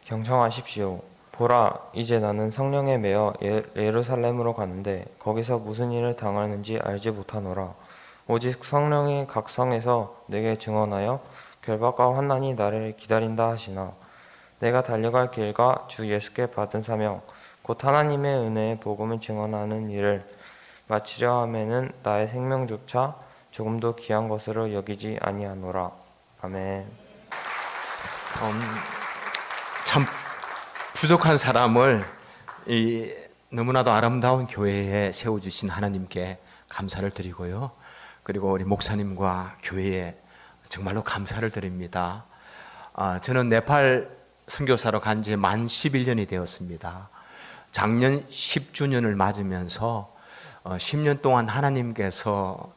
경청하십시오. 보라, 이제 나는 성령에 매여 예루살렘으로 가는데 거기서 무슨 일을 당하는지 알지 못하노라. 오직 성령이 각 성에서 내게 증언하여 결박과 환난이 나를 기다린다 하시나. 내가 달려갈 길과 주 예수께 받은 사명, 곧 하나님의 은혜의 복음을 증언하는 일을 마치려 하면은 나의 생명조차 조금도 귀한 것으로 여기지 아니하노라. 아멘. 참 부족한 사람을 너무나도 아름다운 교회에 세워주신 하나님께 감사를 드리고요. 그리고 우리 목사님과 교회에 정말로 감사를 드립니다. 저는 네팔 선교사로 간 지 만 11년이 되었습니다. 작년 10주년을 맞으면서 10년 동안 하나님께서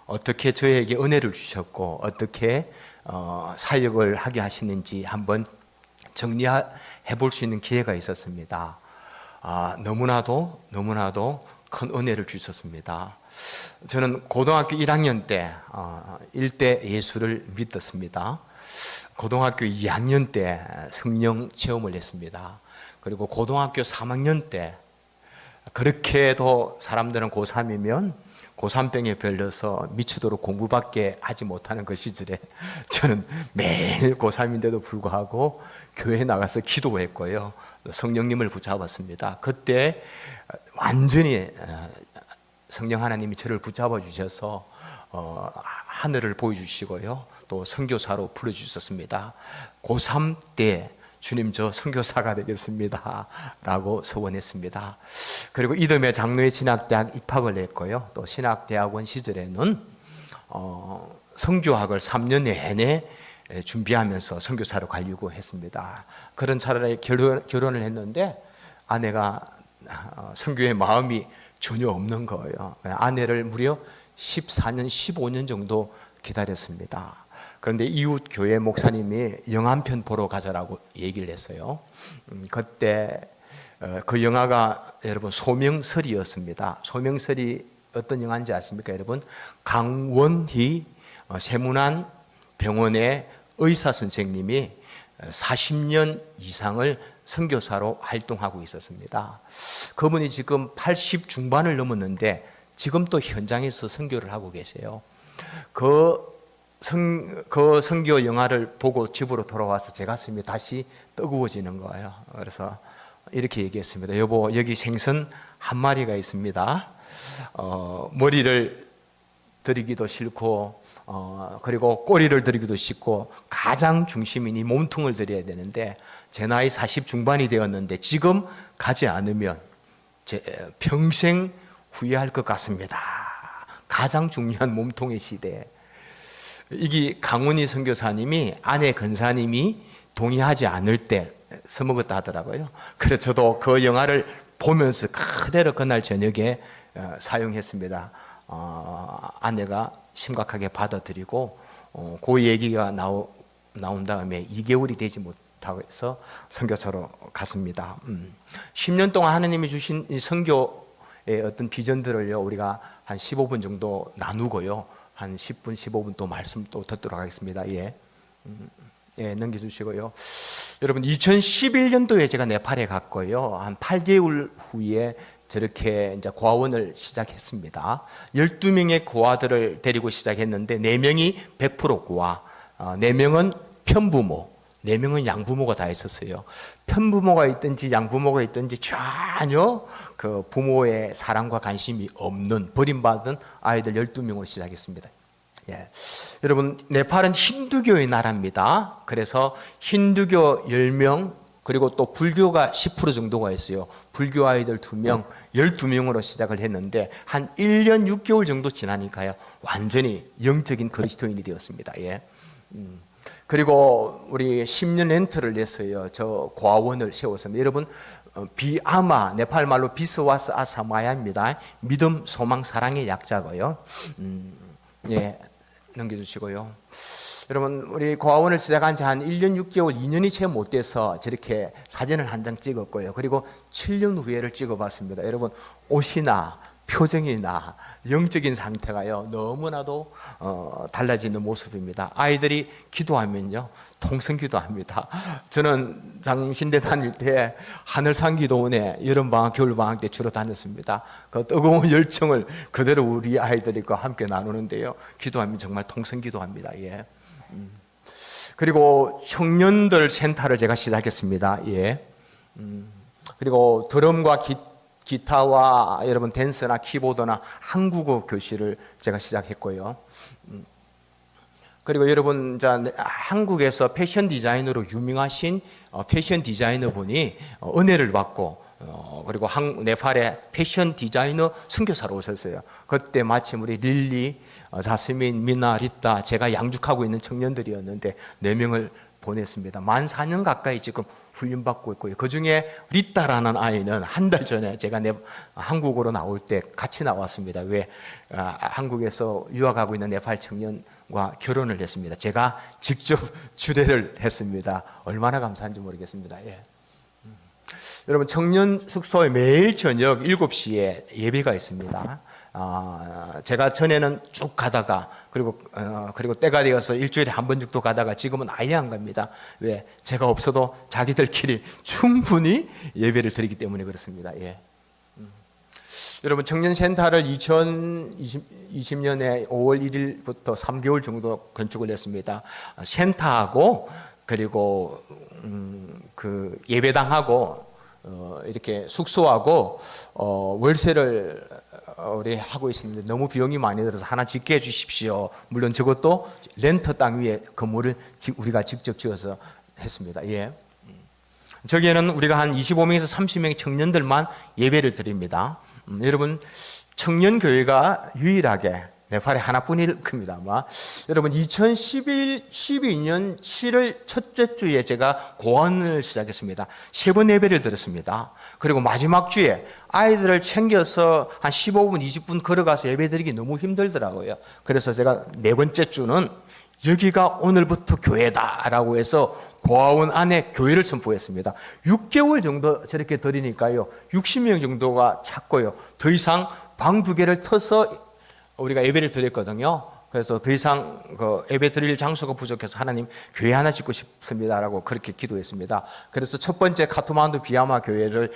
어떻게 저에게 은혜를 주셨고 어떻게 사역을 하게 하시는지 한번 정리해 볼 수 있는 기회가 있었습니다. 너무나도 큰 은혜를 주셨습니다. 저는 고등학교 1학년 때 일대 예수를 믿었습니다. 고등학교 2학년 때 성령 체험을 했습니다. 그리고 고등학교 3학년 때, 그렇게도 사람들은 고3이면 고3병에 걸려서 미치도록 공부밖에 하지 못하는 그 시절에 저는 매일 고3인데도 불구하고 교회에 나가서 기도했고요. 성령님을 붙잡았습니다. 그때 완전히 성령 하나님이 저를 붙잡아 주셔서 하늘을 보여주시고요. 또 선교사로 불러주셨습니다. 고3 때 주님, 저 선교사가 되겠습니다 라고 서원했습니다. 그리고 이듬해 장로회 신학대학 입학을 했고요. 또 신학대학원 시절에는 선교학을 3년 내내 준비하면서 선교사로 가려고 했습니다. 그런 차례에 결혼을 했는데 아내가 선교의 마음이 전혀 없는 거예요. 아내를 무려 14년, 15년 정도 기다렸습니다. 그런데 이웃 교회 목사님이 영화 한 편 보러 가자라고 얘기를 했어요. 그때 그 영화가 여러분 소명설이었습니다. 소명설이 어떤 영화인지 아십니까 여러분? 강원희 세문안 병원의 의사 선생님이 40년 이상을 선교사로 활동하고 있었습니다. 그분이 지금 80 중반을 넘었는데 지금 또 현장에서 선교를 하고 계세요. 그 선교 영화를 보고 집으로 돌아와서 제 가슴이 다시 뜨거워지는 거예요. 그래서 이렇게 얘기했습니다. 여보, 여기 생선 한 마리가 있습니다. 머리를 드리기도 싫고 그리고 꼬리를 드리기도 싫고 가장 중심인 이 몸통을 드려야 되는데 제 나이 40 중반이 되었는데 지금 가지 않으면 제 평생 후회할 것 같습니다. 가장 중요한 몸통의 시대에. 이게 강훈희 선교사님이 아내 근사님이 동의하지 않을 때 써먹었다 하더라고요. 그래서 저도 그 영화를 보면서 그대로 그날 저녁에 사용했습니다. 아내가 심각하게 받아들이고 그 얘기가 나온 다음에 2개월이 되지 못하고 해서 선교사로 갔습니다. 10년 동안 하나님이 주신 이 선교의 어떤 비전들을요 우리가 한 15분 정도 나누고요. 한 10분, 15분 또 말씀 또 듣도록 하겠습니다. 넘겨주시고요. 여러분, 2011년도에 제가 네팔에 갔고요. 한 8개월 후에 저렇게 이제 고아원을 시작했습니다. 12명의 고아들을 데리고 시작했는데 4명이 100% 고아, 4명은 편부모, 4명은 양부모가 다 있었어요. 편부모가 있든지 양부모가 있든지 전혀 그 부모의 사랑과 관심이 없는 버림받은 아이들 12명으로 시작했습니다. 여러분, 네팔은 힌두교의 나라입니다. 그래서 힌두교 10명, 그리고 또 불교가 10% 정도가 있어요. 불교 아이들 2명, 12명으로 시작을 했는데 한 1년 6개월 정도 지나니까요 완전히 영적인 그리스도인이 되었습니다. 그리고 우리 10년 렌트를 냈어요. 저 고아원을 세웠습니다. 여러분, 비아마, 네팔 말로 비스와스 아사마야입니다. 믿음, 소망, 사랑의 약자고요. 넘겨주시고요. 여러분, 우리 고아원을 시작한 지 한 1년 6개월, 2년이 채 못 돼서 저렇게 사진을 한 장 찍었고요. 그리고 7년 후에를 찍어봤습니다. 여러분, 옷이나 표정이나 영적인 상태가요 너무나도 달라지는 모습입니다. 아이들이 기도하면요 통성기도합니다. 저는 장신대 다닐 때 하늘상기도원에 여름방학 겨울방학 때 주로 다녔습니다. 그 뜨거운 열정을 그대로 우리 아이들과 함께 나누는데요 기도하면 정말 통성기도합니다. 예. 그리고 청년들 센터를 제가 시작했습니다. 예. 그리고 드럼과 기타와 여러분 댄스나 키보드나 한국어 교실을 제가 시작했고요. 그리고 여러분 한국에서 패션 디자이너로 유명하신 패션 디자이너 분이 은혜를 받고 그리고 네팔에 패션 디자이너 선교사로 오셨어요. 그때 마침 우리 릴리, 자스민, 미나, 리따 제가 양육하고 있는 청년들이었는데 4명을 보냈습니다. 만 4년 가까이 지금 훈련받고 있고요. 그중에 리따라는 아이는 한 달 전에 제가 한국으로 나올 때 같이 나왔습니다. 왜? 한국에서 유학하고 있는 네팔 청년과 결혼을 했습니다. 제가 직접 주례를 했습니다. 얼마나 감사한지 모르겠습니다. 예. 여러분 청년 숙소에 매일 저녁 7시에 예배가 있습니다. 제가 전에는 쭉 가다가 그리고 때가 되어서 일주일에 한 번 정도 가다가 지금은 아예 안 갑니다. 왜? 제가 없어도 자기들끼리 충분히 예배를 드리기 때문에 그렇습니다. 예. 여러분 청년센터를 2020년에 5월 1일부터 3개월 정도 건축을 했습니다. 센터하고 그리고 그 예배당하고 이렇게 숙소하고 월세를 우리 하고 있습니다. 너무 비용이 많이 들어서 하나 짓게 해주십시오. 물론 저것도 렌터 땅 위에 건물을 우리가 직접 지어서 했습니다. 예. 저기에는 우리가 한 25명에서 30명의 청년들만 예배를 드립니다. 여러분 청년교회가 유일하게 네팔에 하나뿐일 겁니다. 아마 여러분 2012년 7월 첫째 주에 제가 고안을 시작했습니다. 3번 예배를 드렸습니다. 그리고 마지막 주에 아이들을 챙겨서 한 15분 20분 걸어가서 예배 드리기 너무 힘들더라고요. 그래서 제가 4번째 주는 여기가 오늘부터 교회다라고 해서 고아원 안에 교회를 선포했습니다. 6개월 정도 저렇게 드리니까요 60명 정도가 찼고요. 더 이상 방 2개를 터서 우리가 예배를 드렸거든요. 그래서 더 이상 그 예배 드릴 장소가 부족해서 하나님 교회 하나 짓고 싶습니다라고 그렇게 기도했습니다. 그래서 첫 번째 카트만두 비아마 교회를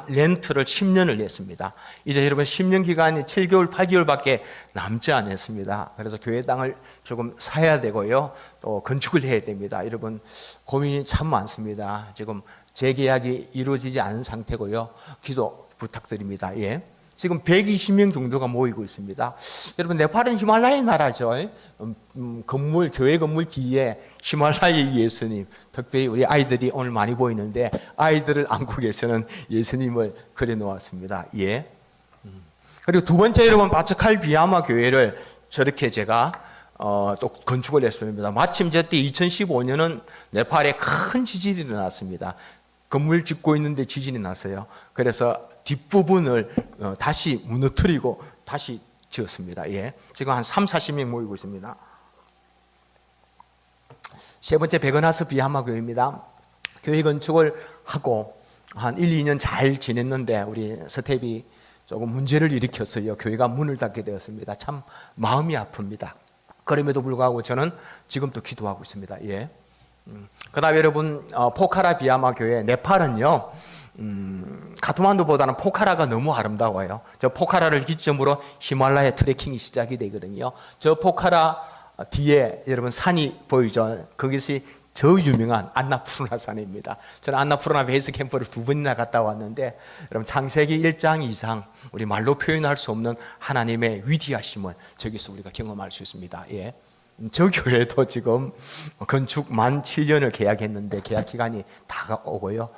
렌트를 10년을 냈습니다. 이제 여러분 10년 기간이 7개월 8개월밖에 남지 않았습니다. 그래서 교회 땅을 조금 사야 되고요. 또 건축을 해야 됩니다. 여러분 고민이 참 많습니다. 지금 재계약이 이루어지지 않은 상태고요. 기도 부탁드립니다. 예. 지금 120명 정도가 모이고 있습니다. 여러분 네팔은 히말라야 나라죠. 건물 교회 건물 뒤에 히말라야 예수님, 특별히 우리 아이들이 오늘 많이 보이는데 아이들을 안고 계시는 예수님을 그려 놓았습니다. 예. 그리고 두 번째 여러분 바츠칼 비아마 교회를 저렇게 제가 또 건축을 했습니다. 마침 저때 2015년은 네팔에 큰 지진이 일어났습니다. 건물 짓고 있는데 지진이 났어요. 그래서 뒷부분을 다시 무너뜨리고 다시 지었습니다. 예. 지금 한 30-40명 모이고 있습니다. 세 번째 베거나스 비하마 교회입니다. 교회 건축을 하고 한 1-2년 잘 지냈는데 우리 스텝이 조금 문제를 일으켰어요. 교회가 문을 닫게 되었습니다. 참 마음이 아픕니다. 그럼에도 불구하고 저는 지금도 기도하고 있습니다. 예. 그 다음에 여러분 포카라 비아마 교회 네팔은요 카트만두보다는 포카라가 너무 아름다워요. 저 포카라를 기점으로 히말라야 트레킹이 시작이 되거든요. 저 포카라 뒤에 여러분 산이 보이죠. 그것이 저 유명한 안나푸르나 산입니다. 저는 안나푸르나 베이스 캠프를 2번이나 갔다 왔는데 여러분 창세기 1장 이상 우리 말로 표현할 수 없는 하나님의 위대하심을 저기서 우리가 경험할 수 있습니다. 예. 저 교회도 지금 건축 만 7년을 계약했는데 계약 기간이 다가오고요.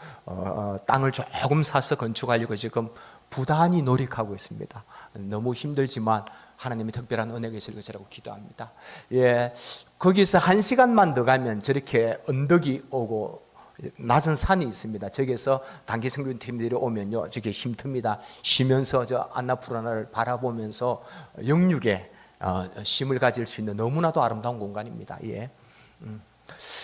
땅을 조금 사서 건축하려고 지금 부단히 노력하고 있습니다. 너무 힘들지만 하나님의 특별한 은혜가 있을 것이라고 기도합니다. 예, 거기서 1시간만 더 가면 저렇게 언덕이 오고 낮은 산이 있습니다. 저기서 단기 선교팀들이 오면요, 저게 쉼틉니다. 쉬면서 저 안나푸르나를 바라보면서 영육에 쉼을 가질 수 있는 너무나도 아름다운 공간입니다. 예.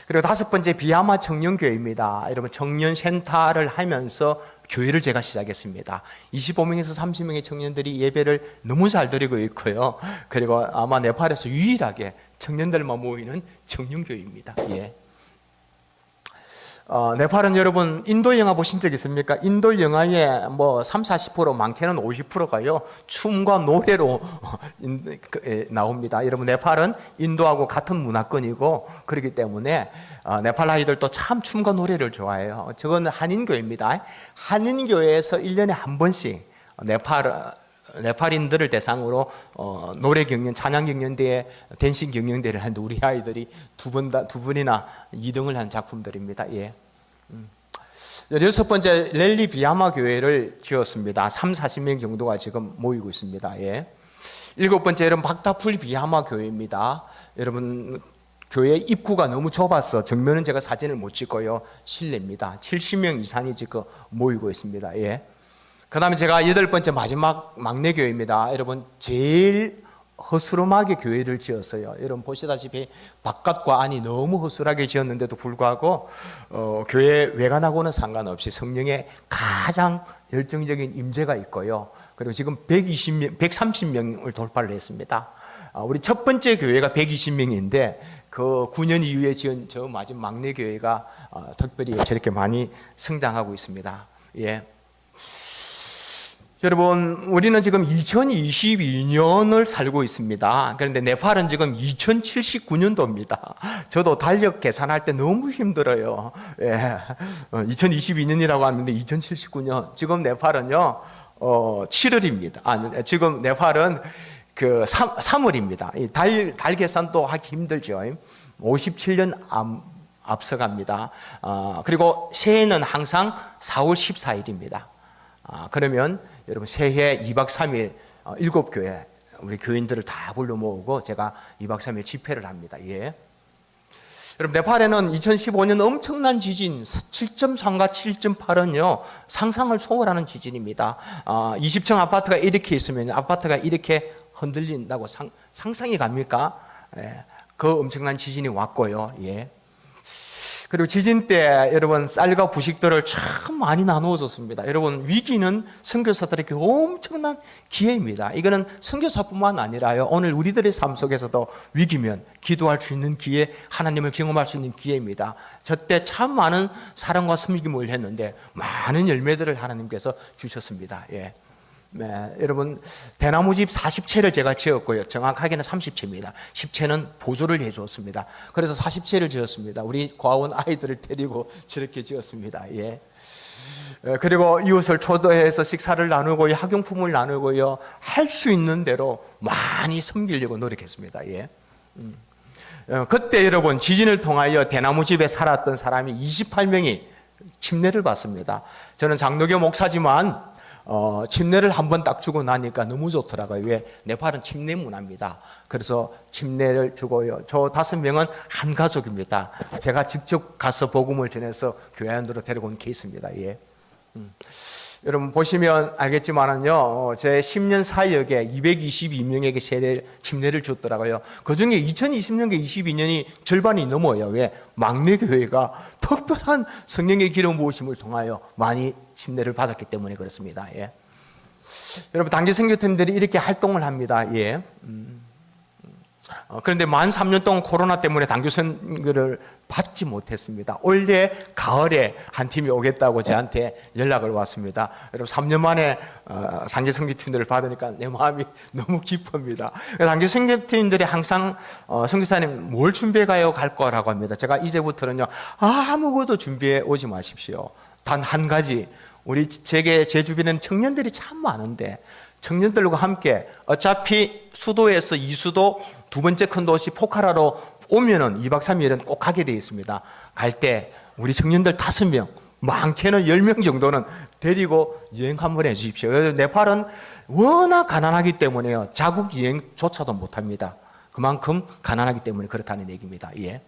그리고 5번째 비아마 청년교회입니다. 여러분 청년센터를 하면서 교회를 제가 시작했습니다. 25명에서 30명의 청년들이 예배를 너무 잘 드리고 있고요. 그리고 아마 네팔에서 유일하게 청년들만 모이는 청년교회입니다. 예. 네팔은 여러분 인도 영화 보신 적 있습니까? 인도 영화의 뭐 30-40% 많게는 50%가요 춤과 노래로 나옵니다. 여러분 네팔은 인도하고 같은 문화권이고 그렇기 때문에 네팔 아이들도 참 춤과 노래를 좋아해요. 저건 한인교회입니다. 한인교회에서 1년에 한 번씩 네팔인들을 대상으로 노래 경연, 찬양 경연대회, 댄싱 경연대회를 하는데 우리 아이들이 두 분이나 2등을 한 작품들입니다. 예. 6번째 랠리 비아마 교회를 지었습니다. 30-40명 정도가 지금 모이고 있습니다. 예. 7번째 여러분 박다풀 비아마 교회입니다. 여러분 교회 입구가 너무 좁아서 정면은 제가 사진을 못 찍고요. 실내입니다. 70명 이상이 지금 모이고 있습니다. 예. 그 다음에 제가 8번째 마지막 막내 교회입니다. 여러분 제일 허술하게 교회를 지었어요. 여러분 보시다시피 바깥과 안이 너무 허술하게 지었는데도 불구하고 교회 외관하고는 상관없이 성령의 가장 열정적인 임재가 있고요. 그리고 지금 130명을 돌파를 했습니다. 우리 첫 번째 교회가 120명인데 그 9년 이후에 지은 저 마지막 막내 교회가 특별히 저렇게 많이 성장하고 있습니다. 예. 여러분 우리는 지금 2022년을 살고 있습니다. 그런데 네팔은 지금 2079년도입니다. 저도 달력 계산할 때 너무 힘들어요. 예. 2022년이라고 하는데 2079년 지금 네팔은요 7월입니다. 지금 네팔은 그 3월입니다. 달 계산도 하기 힘들죠. 57년 앞서갑니다. 그리고 새해는 항상 4월 14일입니다. 그러면 여러분 새해 2박 3일 7교회 우리 교인들을 다 불러 모으고 제가 2박 3일 집회를 합니다. 예. 여러분 네팔에는 2015년 엄청난 지진 7.3과 7.8은요 상상을 초월하는 지진입니다. 20층 아파트가 이렇게 있으면 아파트가 이렇게 흔들린다고 상상이 갑니까? 예. 그 엄청난 지진이 왔고요. 예. 그리고 지진 때 여러분 쌀과 부식들을 참 많이 나누어 줬습니다. 여러분 위기는 선교사들에게 엄청난 기회입니다. 이거는 선교사뿐만 아니라요. 오늘 우리들의 삶 속에서도 위기면 기도할 수 있는 기회, 하나님을 경험할 수 있는 기회입니다. 저때 참 많은 사랑과 섬김을 했는데 많은 열매들을 하나님께서 주셨습니다. 예. 네, 여러분 대나무집 40채를 제가 지었고요. 정확하게는 30채입니다. 10채는 보조를 해주었습니다. 그래서 40채를 지었습니다. 우리 과원 아이들을 데리고 저렇게 지었습니다. 예. 그리고 이웃을 초대해서 식사를 나누고요, 학용품을 나누고요, 할 수 있는 대로 많이 섬기려고 노력했습니다. 예. 그때 여러분 지진을 통하여 대나무집에 살았던 사람이 28명이 침례를 받습니다. 저는 장로교 목사지만 침례를 한번 딱 주고 나니까 너무 좋더라고요. 왜? 네팔은 침례 문화입니다. 그래서 침례를 주고요. 저 5명은 한 가족입니다. 제가 직접 가서 복음을 전해서 교회 안으로 데리고 온 케이스입니다. 예. 여러분 보시면 알겠지만은요, 제 10년 사역에 222명에게 침례를 줬더라고요. 그 중에 2020년과 22년이 절반이 넘어요. 왜? 막내 교회가 특별한 성령의 기름 부으심을 통하여 많이 침례를 받았기 때문에 그렇습니다. 예. 여러분 단기 선교팀들이 이렇게 활동을 합니다. 예. 그런데 만 3년 동안 코로나 때문에 단기 선교를 받지 못했습니다. 올해 가을에 한 팀이 오겠다고 저한테 연락을 왔습니다. 여러분 3년 만에 단기 선교팀들을 받으니까 내 마음이 너무 기쁩니다. 단기 선교팀들이 항상 선교사님 뭘 준비해 가요? 갈 거라고 합니다. 제가 이제부터는요 아무것도 준비해 오지 마십시오. 단 한 가지, 제 주변에는 청년들이 참 많은데 청년들과 함께 어차피 수도에서 이수도 두 번째 큰 도시 포카라로 오면은 2박 3일은 꼭 가게 되어 있습니다. 갈 때 우리 청년들 5명, 많게는 10명 정도는 데리고 여행 한번 해주십시오. 네팔은 워낙 가난하기 때문에요. 자국 여행조차도 못합니다. 그만큼 가난하기 때문에 그렇다는 얘기입니다. 예.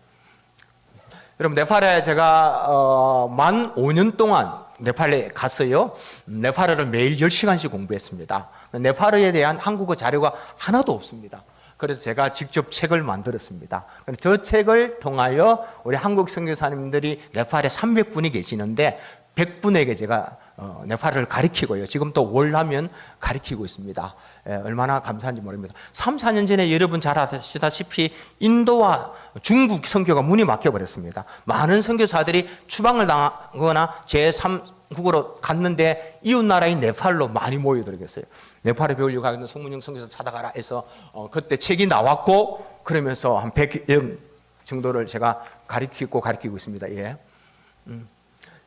여러분 네팔에 제가 만 5년 동안 네팔에 갔어요. 네팔어를 매일 10시간씩 공부했습니다. 네팔어에 대한 한국어 자료가 하나도 없습니다. 그래서 제가 직접 책을 만들었습니다. 저 책을 통하여 우리 한국 선교사님들이 네팔에 300분이 계시는데 100분에게 제가 네팔을 가리키고요. 지금 또 월하면 가리키고 있습니다. 얼마나 감사한지 모릅니다. 3, 4년 전에 여러분 잘 아시다시피 인도와 중국 선교가 문이 막혀버렸습니다. 많은 선교사들이 추방을 당하거나 제3국으로 갔는데 이웃 나라인 네팔로 많이 모여들겠어요. 네팔에 배우려고 하는 송문영 선교사 찾아가라 해서 그때 책이 나왔고, 그러면서 한 100여 정도를 제가 가리키고 있습니다. 예.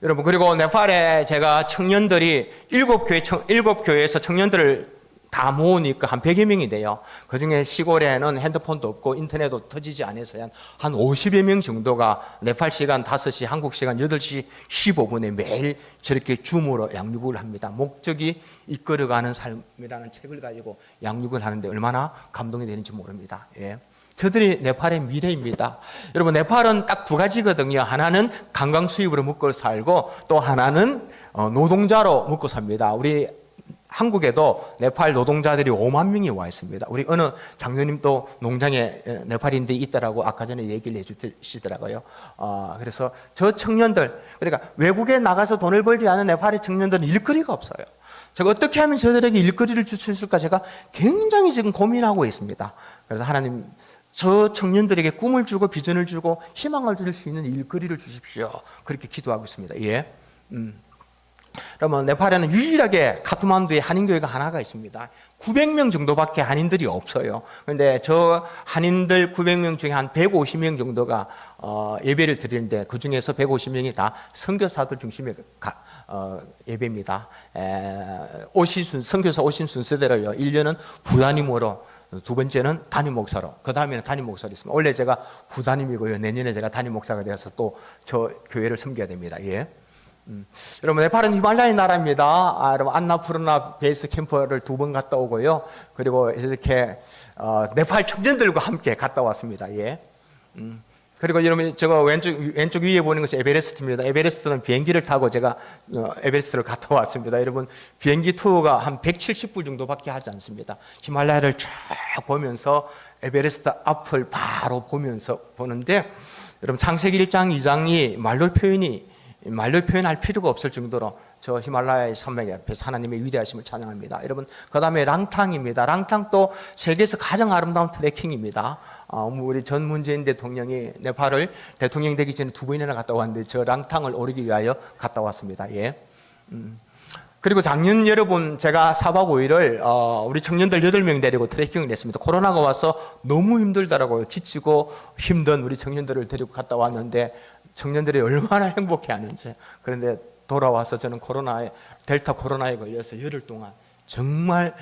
여러분, 그리고 네팔에 제가 청년들이 7교회에서 청년들을 다 모으니까 한 100여 명이 돼요. 그 중에 시골에는 핸드폰도 없고 인터넷도 터지지 않아서 한 50여 명 정도가 네팔 시간 5시, 한국 시간 8시 15분에 매일 저렇게 줌으로 양육을 합니다. 목적이 이끌어가는 삶이라는 책을 가지고 양육을 하는데 얼마나 감동이 되는지 모릅니다. 예. 저들이 네팔의 미래입니다. 여러분, 네팔은 딱 두 가지거든요. 하나는 관광 수입으로 먹고 살고, 또 하나는 노동자로 먹고 삽니다. 우리 한국에도 네팔 노동자들이 5만 명이 와 있습니다. 우리 어느 장로님도 농장에 네팔인들이 있다라고 아까 전에 얘기를 해주시더라고요. 그래서 저 청년들, 그러니까 외국에 나가서 돈을 벌지 않은 네팔의 청년들은 일거리가 없어요. 제가 어떻게 하면 저들에게 일거리를 줄 수 있을까 제가 굉장히 지금 고민하고 있습니다. 그래서 하나님, 저 청년들에게 꿈을 주고 비전을 주고 희망을 줄 수 있는 일거리를 주십시오. 그렇게 기도하고 있습니다. 예. 그러면 네팔에는 유일하게 카트만두에 한인교회가 하나가 있습니다. 900명 정도밖에 한인들이 없어요. 그런데 저 한인들 900명 중에 한 150명 정도가 예배를 드리는데, 그 중에서 150명이 다 선교사들 중심의 예배입니다. 선교사 오신 순서대로요. 1년은 부담임으로, 두 번째는 담임 목사로, 그 다음에는 담임 목사로 있습니다. 원래 제가 부담임이고요. 내년에 제가 담임 목사가 되어서 또 저 교회를 섬겨야 됩니다. 예. 여러분, 네팔은 히말라야 나라입니다. 여러분, 안나푸르나 베이스 캠프를 2번 갔다 오고요. 그리고 이렇게 네팔 청년들과 함께 갔다 왔습니다. 예. 그리고 여러분, 제가 왼쪽 위에 보는 것이 에베레스트입니다. 에베레스트는 비행기를 타고 제가 에베레스트를 갔다 왔습니다. 여러분, 비행기 투어가 한 170불 정도밖에 하지 않습니다. 히말라야를 쫙 보면서 에베레스트 앞을 바로 보면서 보는데, 여러분, 창세기 1장 2장이 말로 표현할 필요가 없을 정도로 저 히말라야의 산맥 앞에서 하나님의 위대하심을 찬양합니다. 여러분, 그 다음에 랑탕입니다. 랑탕도 세계에서 가장 아름다운 트레킹입니다. 우리 전 문재인 대통령이 네팔을 대통령 되기 전에 2번이나 갔다 왔는데 저 랑탕을 오르기 위하여 갔다 왔습니다. 예. 그리고 작년 여러분, 제가 4박 5일을 우리 청년들 8명 데리고 트레킹을 했습니다. 코로나가 와서 너무 힘들더라고요. 지치고 힘든 우리 청년들을 데리고 갔다 왔는데 청년들이 얼마나 행복해하는지. 그런데 돌아와서 저는 델타 코로나에 걸려서 열흘 동안 정말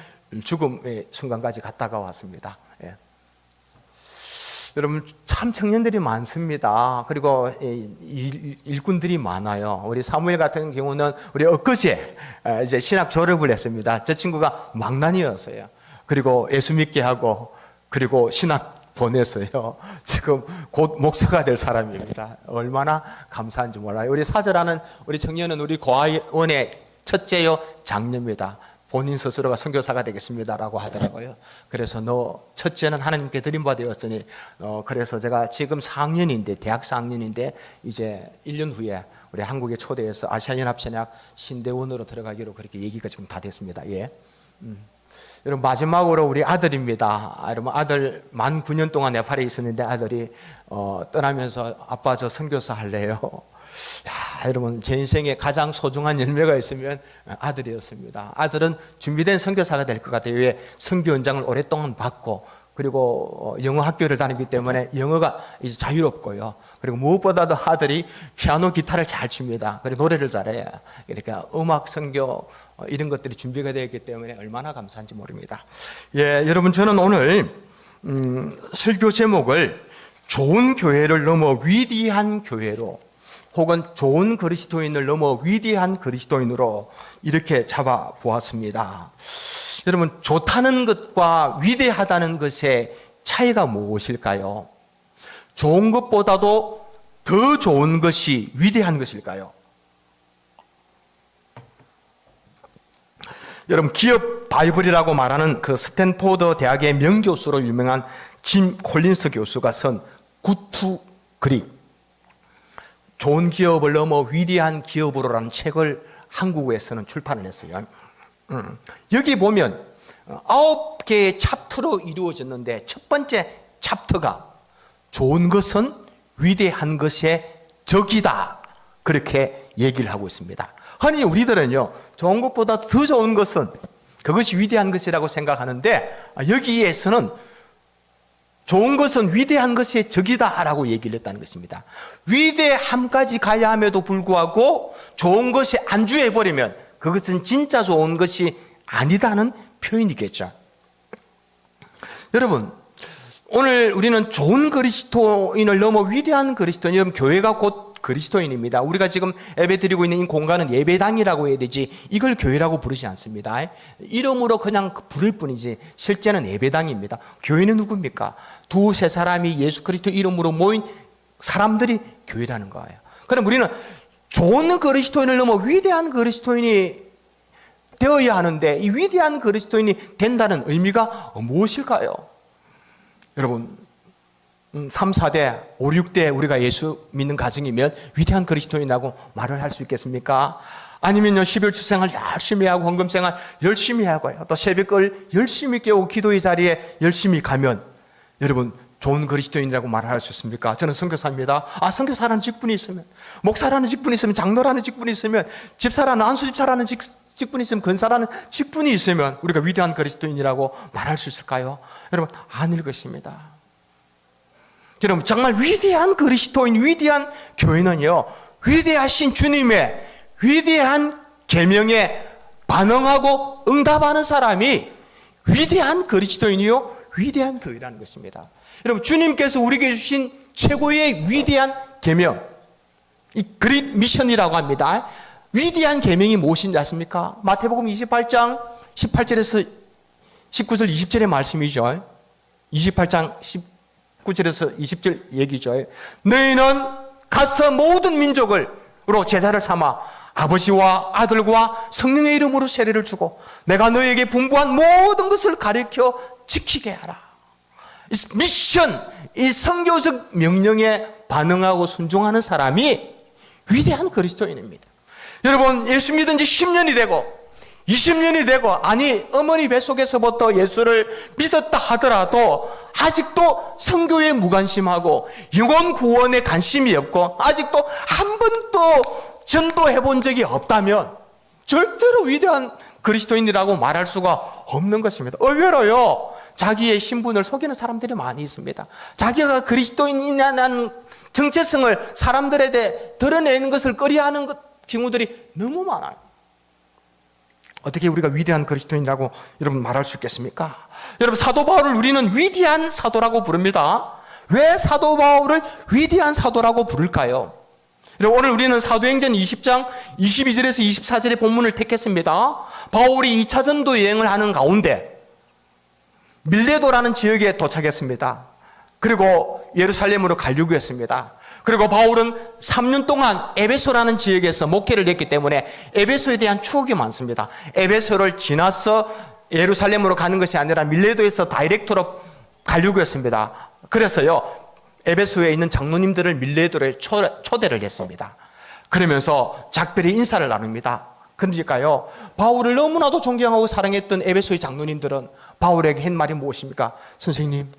죽음의 순간까지 갔다가 왔습니다. 예. 여러분, 참 청년들이 많습니다. 그리고 일꾼들이 많아요. 우리 사무엘 같은 경우는 우리 엊그제 이제 신학 졸업을 했습니다. 저 친구가 망난이었어요. 그리고 예수 믿게 하고, 그리고 신학 보냈어요. 지금 곧 목사가 될 사람입니다. 얼마나 감사한지 몰라요. 우리 사절하는 우리 청년은 우리 고아원의 첫째요 장녀입니다. 본인 스스로가 선교사가 되겠습니다라고 하더라고요. 그래서 너 첫째는 하나님께 드림바 되었으니, 그래서 제가 지금 4학년인데, 대학 4학년인데 이제 1년 후에 우리 한국에 초대해서 아시아연합신학 신대원으로 들어가기로 그렇게 얘기가 지금 다 됐습니다. 예. 여러분, 마지막으로 우리 아들입니다. 여러분, 아들 만 9년 동안 네팔에 있었는데 아들이 떠나면서 아빠 저 선교사 할래요. 여러분, 제 인생에 가장 소중한 열매가 있으면 아들이었습니다. 아들은 준비된 선교사가 될 것 같아요. 왜? 선교 연장을 오랫동안 받고, 그리고 영어 학교를 다니기 때문에 영어가 이제 자유롭고요. 그리고 무엇보다도 아들이 피아노, 기타를 잘 칩니다. 그리고 노래를 잘해요. 그러니까 음악, 선교 이런 것들이 준비가 되어 있기 때문에 얼마나 감사한지 모릅니다. 예, 여러분, 저는 오늘 설교 제목을 좋은 교회를 넘어 위대한 교회로, 혹은 좋은 그리스도인을 넘어 위대한 그리스도인으로 이렇게 잡아 보았습니다. 여러분, 좋다는 것과 위대하다는 것의 차이가 무엇일까요? 좋은 것보다도 더 좋은 것이 위대한 것일까요? 여러분, 기업 바이블이라고 말하는 그 스탠포드 대학의 명교수로 유명한 짐 콜린스 교수가 쓴 굿 투 그릿, 좋은 기업을 넘어 위대한 기업으로라는 책을 한국어에서는 출판을 했어요. 여기 보면 9개의 챕터로 이루어졌는데 첫 번째 챕터가 좋은 것은 위대한 것의 적이다, 그렇게 얘기를 하고 있습니다. 아니 우리들은요, 좋은 것보다 더 좋은 것은 그것이 위대한 것이라고 생각하는데, 여기에서는 좋은 것은 위대한 것의 적이다라고 얘기를 했다는 것입니다. 위대함까지 가야 함에도 불구하고 좋은 것에 안주해버리면 그것은 진짜 좋은 것이 아니다는 표현이겠죠. 여러분, 오늘 우리는 좋은 그리스도인을 넘어 위대한 그리스도인, 여러분 교회가 곧 그리스도인입니다. 우리가 지금 예배드리고 있는 이 공간은 예배당이라고 해야 되지 이걸 교회라고 부르지 않습니다. 이름으로 그냥 부를 뿐이지 실제는 예배당입니다. 교회는 누굽니까? 두세 사람이 예수 그리스도 이름으로 모인 사람들이 교회라는 거예요. 그럼 우리는 좋은 그리스도인을 넘어 위대한 그리스도인이 되어야 하는데, 이 위대한 그리스도인이 된다는 의미가 무엇일까요? 여러분, 3, 4대, 5, 6대 우리가 예수 믿는 가정이면 위대한 그리스도인이라고 말을 할 수 있겠습니까? 아니면요, 12월 주생활 열심히 하고 헌금생활 열심히 하고요, 또 새벽을 열심히 깨우고 기도의 자리에 열심히 가면 여러분 좋은 그리스도인이라고 말을 할 수 있습니까? 저는 선교사입니다. 선교사라는 직분이 있으면, 목사라는 직분이 있으면, 장로라는 직분이 있으면, 집사라는, 안수집사라는 직분이 있으면, 근사라는 직분이 있으면 우리가 위대한 그리스도인이라고 말할 수 있을까요? 여러분, 아닐 것입니다. 여러분, 정말 위대한 그리스도인, 위대한 교회는요, 위대하신 주님의 위대한 계명에 반응하고 응답하는 사람이 위대한 그리스도인이요, 위대한 교회라는 것입니다. 여러분, 주님께서 우리에게 주신 최고의 위대한 계명, 이 그릿 미션이라고 합니다. 위대한 계명이 무엇인지 아십니까? 마태복음 28장 18절에서 19절 20절의 말씀이죠. 28장 19절에서 20절 얘기죠. 너희는 가서 모든 민족으로 제자를 삼아 아버지와 아들과 성령의 이름으로 세례를 주고 내가 너희에게 분부한 모든 것을 가르쳐 지키게 하라. 이 미션, 이 선교적 명령에 반응하고 순종하는 사람이 위대한 그리스도인입니다. 여러분, 예수 믿은 지 10년이 되고 20년이 되고, 아니 어머니 뱃속에서부터 예수를 믿었다 하더라도 아직도 선교에 무관심하고 영혼 구원에 관심이 없고 아직도 한 번도 전도해 본 적이 없다면 절대로 위대한 그리스도인이라고 말할 수가 없는 것입니다. 의외로요, 자기의 신분을 속이는 사람들이 많이 있습니다. 자기가 그리스도인이라는 정체성을 사람들에 대해 드러내는 것을 꺼려하는 경우들이 너무 많아요. 어떻게 우리가 위대한 그리스도인이라고 여러분 말할 수 있겠습니까? 여러분, 사도 바울을 우리는 위대한 사도라고 부릅니다. 왜 사도 바울을 위대한 사도라고 부를까요? 오늘 우리는 사도행전 20장 22절에서 24절의 본문을 택했습니다. 바울이 2차 전도 여행을 하는 가운데 밀레도라는 지역에 도착했습니다. 그리고 예루살렘으로 가려고 했습니다. 그리고 바울은 3년 동안 에베소라는 지역에서 목회를 했기 때문에 에베소에 대한 추억이 많습니다. 에베소를 지나서 예루살렘으로 가는 것이 아니라 밀레도에서 다이렉트로 가려고 했습니다. 그래서요, 에베소에 있는 장로님들을 밀레도에 초대를 했습니다. 그러면서 작별의 인사를 나눕니다. 그러니까요, 바울을 너무나도 존경하고 사랑했던 에베소의 장로님들은 바울에게 한 말이 무엇입니까? 선생님,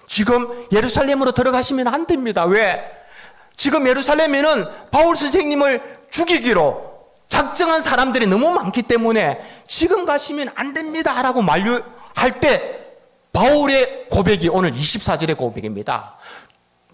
지금 예루살렘으로 들어가시면 안 됩니다. 왜? 지금 예루살렘에는 바울 선생님을 죽이기로 작정한 사람들이 너무 많기 때문에 지금 가시면 안 됩니다 라고 만류할 때 바울의 고백이 오늘 24절의 고백입니다.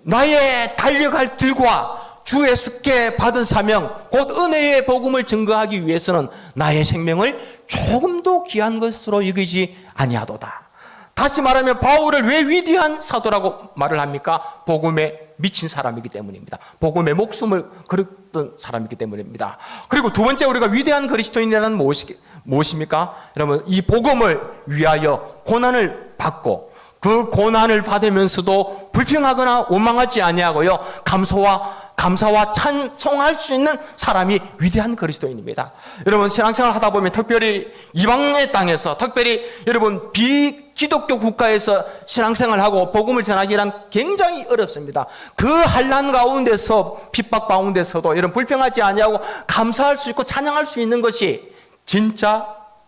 나의 달려갈 길과 주 예수께 받은 사명 곧 은혜의 복음을 증거하기 위해서는 나의 생명을 조금도 귀한 것으로 여기지 아니하도다. 다시 말하면 바울을 왜 위대한 사도라고 말을 합니까? 복음에 미친 사람이기 때문입니다. 복음에 목숨을 걸었던 사람이기 때문입니다. 그리고 두 번째, 우리가 위대한 그리스도인이라는 무엇입니까? 여러분, 이 복음을 위하여 고난을 받고 그 고난을 받으면서도 불평하거나 원망하지 아니하고요, 감사와 감사와 찬송할 수 있는 사람이 위대한 그리스도인입니다. 여러분, 신앙생활 하다 보면 특별히 이방의 땅에서, 특별히 여러분 비기독교 국가에서 신앙생활하고 복음을 전하기란 굉장히 어렵습니다. 그 환난 가운데서, 핍박 가운데서도 여러분 불평하지 아니하고 감사할 수 있고 찬양할 수 있는 것이 진짜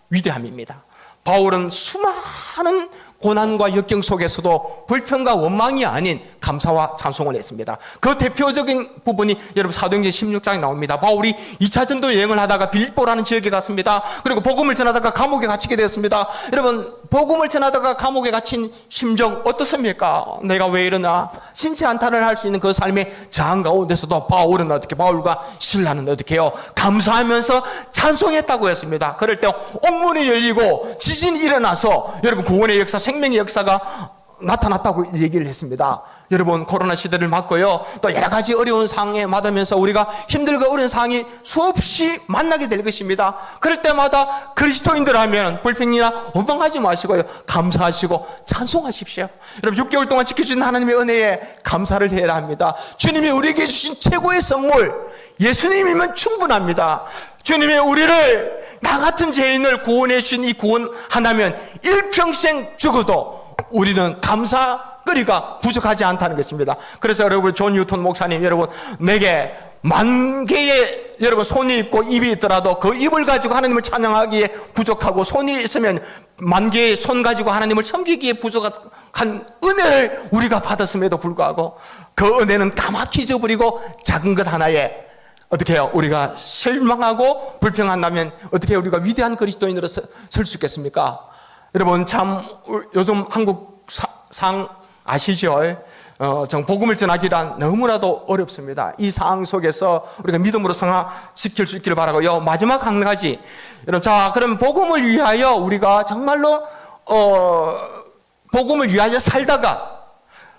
위대함입니다. 바울은 수많은 고난과 역경 속에서도 불평과 원망이 아닌 감사와 찬송을 했습니다. 그 대표적인 부분이 여러분 사도행전 16장에 나옵니다. 바울이 2차 전도 여행을 하다가 빌립보라는 지역에 갔습니다. 그리고 복음을 전하다가 감옥에 갇히게 되었습니다. 여러분, 복음을 전하다가 감옥에 갇힌 심정 어떻습니까? 내가 왜 이러나? 신체 한탄을 할 수 있는 그 삶의 저항 가운데서도 바울은 어떻게, 바울과 신라는 어떻게 해요? 감사하면서 찬송했다고 했습니다. 그럴 때 옥문이 열리고 지진이 일어나서 여러분 구원의 역사, 생명의 역사가 나타났다고 얘기를 했습니다. 여러분, 코로나 시대를 맞고요, 또 여러 가지 어려운 상황에 맞으면서 우리가 힘들고 어려운 상황이 수없이 만나게 될 것입니다. 그럴 때마다 그리스도인들 하면 불평이나 원망하지 마시고요, 감사하시고 찬송하십시오. 여러분, 6개월 동안 지켜주신 하나님의 은혜에 감사를 해야 합니다. 주님이 우리에게 주신 최고의 선물, 예수님이면 충분합니다. 주님이 우리를, 나 같은 죄인을 구원해 주신 이 구원 하나면 일평생 죽어도 우리는 감사거리가 부족하지 않다는 것입니다. 그래서 여러분, 존 뉴턴 목사님, 여러분, 내게 만 개의 여러분 손이 있고 입이 있더라도 그 입을 가지고 하나님을 찬양하기에 부족하고, 손이 있으면 만 개의 손 가지고 하나님을 섬기기에 부족한 은혜를 우리가 받았음에도 불구하고 그 은혜는 까맣게 잊어버리고 작은 것 하나에 어떻게 해요? 우리가 실망하고 불평한다면 어떻게 우리가 위대한 그리스도인으로 설 수 있겠습니까? 여러분, 참 요즘 한국 상 아시죠? 복음을 전하기란 너무나도 어렵습니다. 이 상황 속에서 우리가 믿음으로 성화시킬 수 있기를 바라고요. 마지막 한 가지, 여러분, 자, 그럼 복음을 위하여 우리가 정말로 복음을 위하여 살다가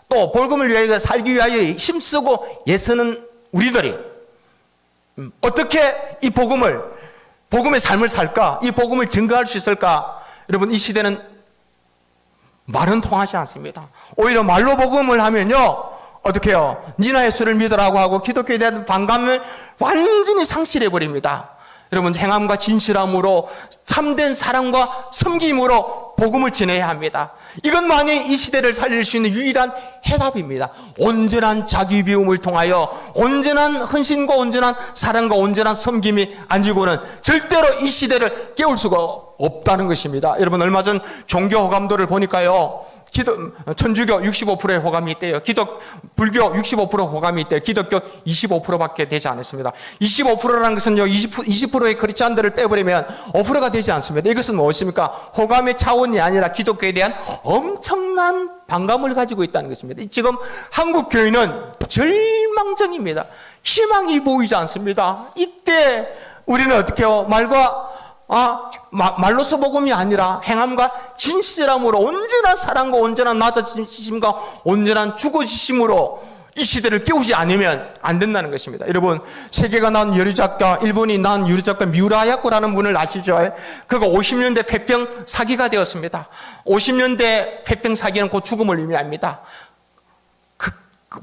또 복음을 위하여 살기 위하여 힘쓰고 애쓰는 우리들이 어떻게 이 복음의 삶을 살까? 이 복음을 증거할 수 있을까? 여러분, 이 시대는 말은 통하지 않습니다. 오히려 말로 복음을 하면요, 어떻게 해요? 니나 예수를 믿으라고 하고 기독교에 대한 반감을 완전히 상실해 버립니다. 여러분, 행함과 진실함으로 참된 사랑과 섬김으로 복음을 전해야 합니다. 이것만이 이 시대를 살릴 수 있는 유일한 해답입니다. 온전한 자기 비움을 통하여 온전한 헌신과 온전한 사랑과 온전한 섬김이 아니고는 절대로 이 시대를 깨울 수가 없다는 것입니다. 여러분, 얼마 전 종교 호감도를 보니까요, 천주교 65%의 호감이 있대요. 불교 65% 호감이 있대요. 기독교 25%밖에 되지 않았습니다. 25%라는 것은요, 20%의 크리스찬들을 빼버리면 5%가 되지 않습니다. 이것은 무엇입니까? 호감의 차원이 아니라 기독교에 대한 엄청난 반감을 가지고 있다는 것입니다. 지금 한국 교회는 절망적입니다. 희망이 보이지 않습니다. 이때 우리는 어떻게 해요? 말로서 복음이 아니라 행함과 진실함으로, 온전한 사랑과 온전한 낮아지심과 온전한 죽어지심으로 이 시대를 깨우지 않으면 안 된다는 것입니다. 여러분, 세계가 낳은 여류작가, 일본이 낳은 여류작가 미우라야코라는 분을 아시죠? 그가 50년대 폐병 사기가 되었습니다. 50년대 폐병 사기는 곧 죽음을 의미합니다. 그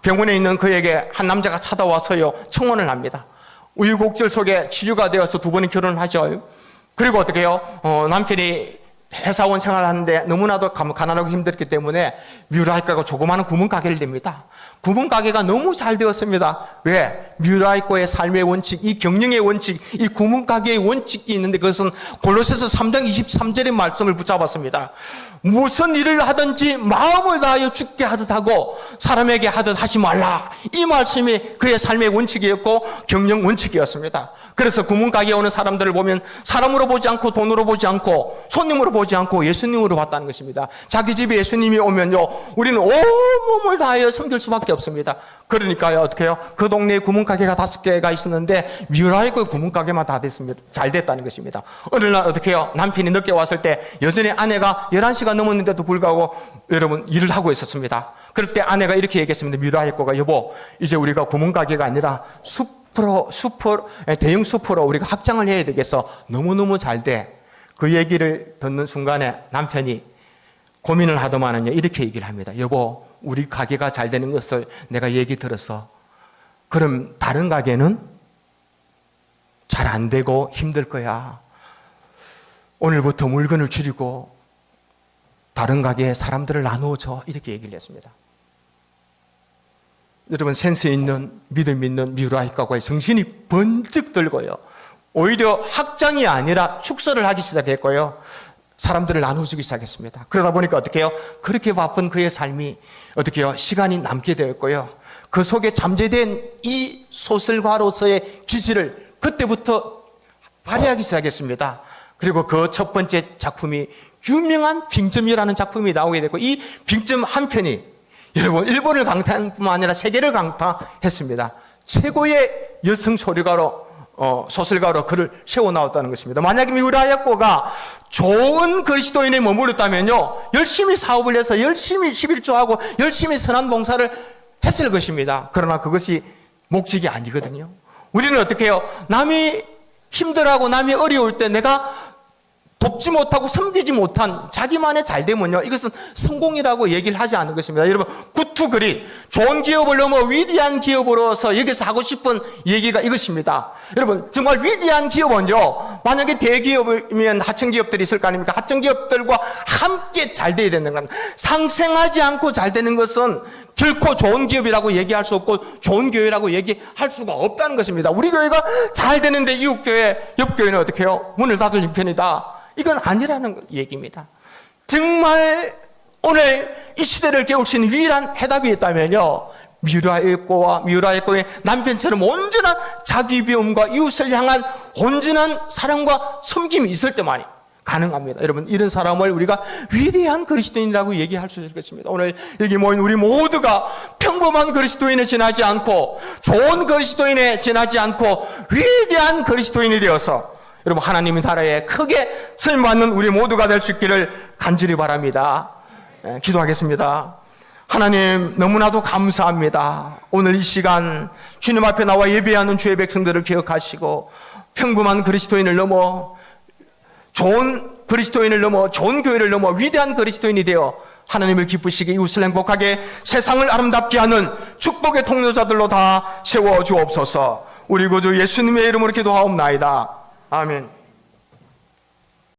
병원에 있는 그에게 한 남자가 찾아와서요, 청혼을 합니다. 우유곡절 속에 치유가 되어서 두 번의 결혼을 하죠. 그리고 어떻게 해요? 남편이 회사원 생활을 하는데 너무나도 가난하고 힘들기 때문에 뮤라이코가 조그마한 구멍가게를 냅니다. 구멍가게가 너무 잘 되었습니다. 왜? 뮤라이코의 삶의 원칙, 이 경영의 원칙, 이 구멍가게의 원칙이 있는데 그것은 골로새서 3장 23절의 말씀을 붙잡았습니다. 무슨 일을 하든지 마음을 다하여 죽게 하듯 하고 사람에게 하듯 하지 말라. 이 말씀이 그의 삶의 원칙이었고 경영 원칙이었습니다. 그래서 구멍가게에 오는 사람들을 보면 사람으로 보지 않고 돈으로 보지 않고 손님으로 보지 않고 예수님으로 봤다는 것입니다. 자기 집에 예수님이 오면요, 우리는 온몸을 다하여 섬길 수밖에 없습니다. 그러니까요, 어떻게 해요? 그 동네에 구멍가게가 5개가 있었는데 뮤라이코의 구멍가게만 다 됐습니다. 잘 됐다는 것입니다. 어느 날 어떻게 해요? 남편이 늦게 왔을 때 여전히 아내가 11시가 넘었는데도 불구하고 여러분 일을 하고 있었습니다. 그럴 때 아내가 이렇게 얘기했습니다. 뮤라이코가, 여보, 이제 우리가 구멍가게가 아니라 대형 숲으로 우리가 확장을 해야 되겠어. 너무너무 잘 돼. 그 얘기를 듣는 순간에 남편이 고민을 하더만은요, 이렇게 얘기를 합니다. 여보, 우리 가게가 잘 되는 것을 내가 얘기 들었어. 그럼 다른 가게는 잘 안 되고 힘들 거야. 오늘부터 물건을 줄이고 다른 가게에 사람들을 나누어줘. 이렇게 얘기를 했습니다. 여러분, 센스 있는 믿음 있는 미우라이과의 정신이 번쩍 들고요. 오히려 확장이 아니라 축소를 하기 시작했고요. 사람들을 나누어주기 시작했습니다. 그러다 보니까 어떻게 해요? 그렇게 바쁜 그의 삶이 어떻게 해요? 시간이 남게 되었고요. 그 속에 잠재된 이 소설가로서의 기질을 그때부터 발휘하기 시작했습니다. 그리고 그 첫 번째 작품이 유명한 빙점이라는 작품이 나오게 되고, 이 빙점 한 편이 여러분 일본을 강타한 뿐만 아니라 세계를 강타했습니다. 최고의 여성 소설가로 그를 세워나왔다는 것입니다. 만약에 미우라야코가 좋은 그리스도인에 머물렀다면요, 열심히 사업을 해서 열심히 11조하고 열심히 선한 봉사를 했을 것입니다. 그러나 그것이 목적이 아니거든요. 우리는 어떻게 해요? 남이 힘들어하고 남이 어려울 때 내가 돕지 못하고 섬기지 못한 자기만의 잘되면요, 이것은 성공이라고 얘기를 하지 않는 것입니다. 여러분, 굿투그릿, 좋은 기업을 넘어 위대한 기업으로서 여기서 하고 싶은 얘기가 이것입니다. 여러분, 정말 위대한 기업은요, 만약에 대기업이면 하청기업들이 있을 거 아닙니까? 하청기업들과 함께 잘 돼야 되는 겁니다. 상생하지 않고 잘 되는 것은 결코 좋은 기업이라고 얘기할 수 없고 좋은 교회라고 얘기할 수가 없다는 것입니다. 우리 교회가 잘 되는데 이웃 교회, 옆 교회는 어떻게 해요? 문을 닫을 형편이다. 이건 아니라는 얘기입니다. 정말 오늘 이 시대를 깨울 수 있는 유일한 해답이 있다면요, 미우라야코의 남편처럼 온전한 자기 비움과 이웃을 향한 온전한 사랑과 섬김이 있을 때만이 가능합니다. 여러분, 이런 사람을 우리가 위대한 그리스도인이라고 얘기할 수 있을 것입니다. 오늘 여기 모인 우리 모두가 평범한 그리스도인에 지나지 않고 좋은 그리스도인에 지나지 않고 위대한 그리스도인이 되어서 여러분, 하나님의 나라에 크게 쓰임받는 우리 모두가 될 수 있기를 간절히 바랍니다. 기도하겠습니다. 하나님, 너무나도 감사합니다. 오늘 이 시간 주님 앞에 나와 예배하는 주의 백성들을 기억하시고 평범한 그리스도인을 넘어 좋은 그리스도인을 넘어 좋은 교회를 넘어 위대한 그리스도인이 되어 하나님을 기쁘시게 이웃을 행복하게 세상을 아름답게 하는 축복의 통로자들로 다 세워 주옵소서. 우리 구주 예수님의 이름으로 기도하옵나이다. 아멘.